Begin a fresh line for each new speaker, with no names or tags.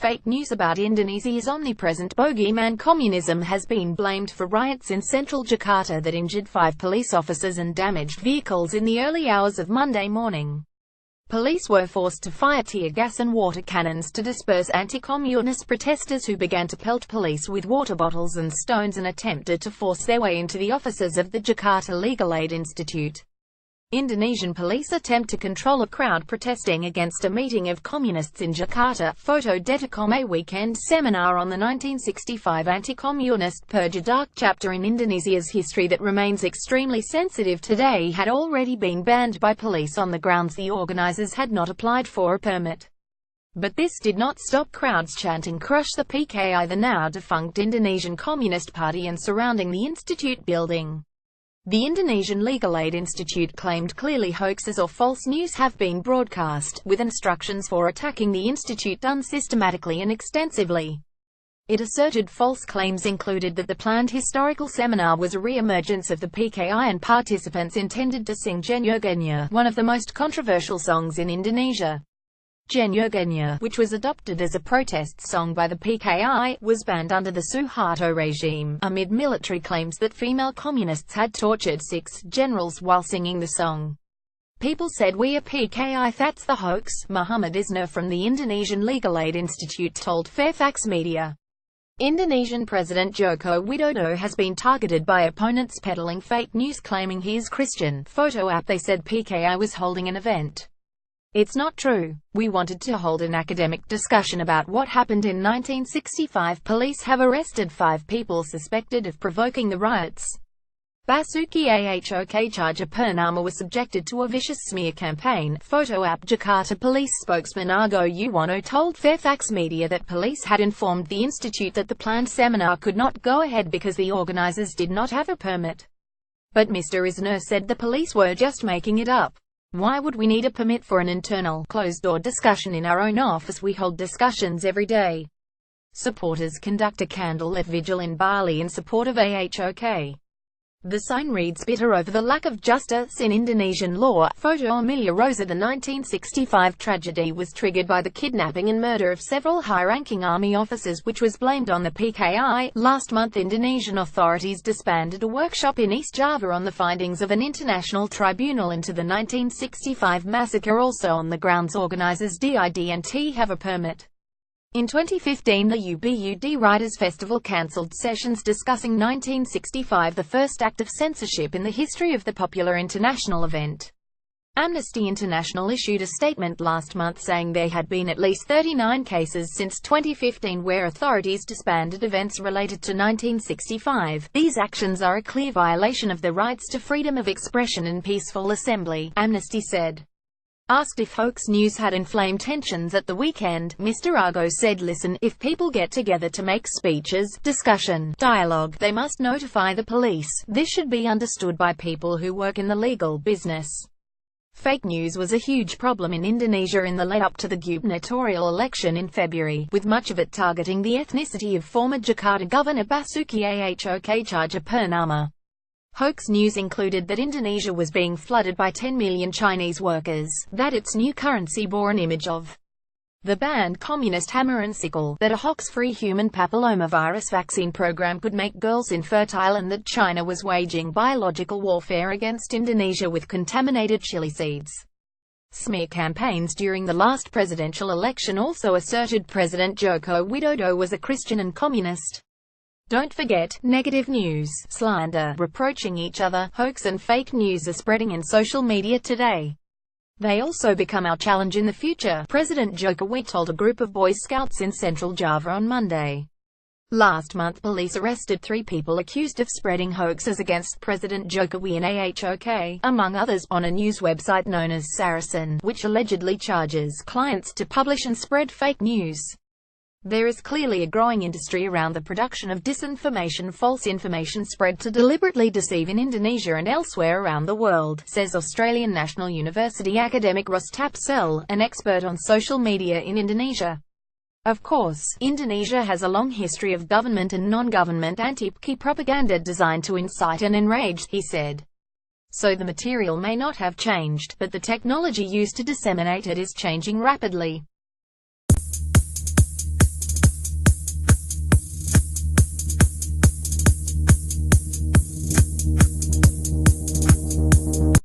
fake news about Indonesia's omnipresent bogeyman communism has been blamed for riots in central Jakarta that injured 5 police officers and damaged vehicles in the early hours of Monday morning. Police were forced to fire tear gas and water cannons to disperse anti-communist protesters who began to pelt police with water bottles and stones and attempted to force their way into the offices of the Jakarta Legal Aid Institute. Indonesian police attempt to control a crowd protesting against a meeting of communists in Jakarta. Photo Deticom. A weekend seminar on the 1965 anti-communist purge, a dark chapter in Indonesia's history that remains extremely sensitive today, had already been banned by police on the grounds the organizers had not applied for a permit. But this did not stop crowds chanting "Crush the PKI," the now defunct Indonesian Communist Party, and surrounding the institute building. The Indonesian Legal Aid Institute claimed clearly hoaxes or false news have been broadcast, with instructions for attacking the institute done systematically and extensively. It asserted false claims included that the planned historical seminar was a re-emergence of the PKI and participants intended to sing Jenjogenya, one of the most controversial songs in Indonesia. Jenjogenya, which was adopted as a protest song by the PKI, was banned under the Suharto regime, amid military claims that female communists had tortured 6 generals while singing the song. People said "We are PKI, that's the hoax," Muhammad Isner from the Indonesian Legal Aid Institute told Fairfax Media. Indonesian President Joko Widodo has been targeted by opponents peddling fake news claiming he is Christian. Photo app. They said PKI was holding an event. It's not true. We wanted to hold an academic discussion about what happened in 1965. Police have arrested 5 people suspected of provoking the riots. Basuki Ahok Cahayapurnama was subjected to a vicious smear campaign. Photo app. Jakarta Police spokesman Argo Yuwono told Fairfax Media that police had informed the institute that the planned seminar could not go ahead because the organizers did not have a permit. But Mr. Isner said the police were just making it up. Why would we need a permit for an internal, closed-door discussion in our own office? We hold discussions every day. Supporters conduct a candlelit vigil in Bali in support of Ahok. The sign reads "Bitter over the lack of justice in Indonesian law." Photo Emilia Rosa. The 1965 tragedy was triggered by the kidnapping and murder of several high-ranking army officers, which was blamed on the PKI. Last month, Indonesian authorities disbanded a workshop in East Java on the findings of an international tribunal into the 1965 massacre, also on the grounds organizers didn't have a permit. In 2015, the UBUD Writers' Festival cancelled sessions discussing 1965, the first act of censorship in the history of the popular international event. Amnesty International issued a statement last month saying there had been at least 39 cases since 2015 where authorities disbanded events related to 1965. These actions are a clear violation of the rights to freedom of expression and peaceful assembly, Amnesty said. Asked if hoax news had inflamed tensions at the weekend, Mr. Argo said, "Listen, if people get together to make speeches, discussion, dialogue, they must notify the police. This should be understood by people who work in the legal business." Fake news was a huge problem in Indonesia in the lead-up to the gubernatorial election in February, with much of it targeting the ethnicity of former Jakarta Governor Basuki Ahok Cahayapurnama. Hoax news included that Indonesia was being flooded by 10 million Chinese workers, that its new currency bore an image of the banned communist hammer and sickle, that a hoax-free human papillomavirus vaccine program could make girls infertile, and that China was waging biological warfare against Indonesia with contaminated chili seeds. Smear campaigns during the last presidential election also asserted President Joko Widodo was a Christian and communist. Don't forget, negative news, slander, reproaching each other, hoax and fake news are spreading in social media today. They also become our challenge in the future, President Jokowi told a group of Boy Scouts in Central Java on Monday. Last month, police arrested 3 people accused of spreading hoaxes against President Jokowi and Ahok, among others, on a news website known as Saracen, which allegedly charges clients to publish and spread fake news. There is clearly a growing industry around the production of disinformation, false information spread to deliberately deceive in Indonesia and elsewhere around the world, says Australian National University academic Ross Tapsell, an expert on social media in Indonesia. Of course, Indonesia has a long history of government and non-government anti-PKI propaganda designed to incite and enrage, he said. So the material may not have changed, but the technology used to disseminate it is changing rapidly.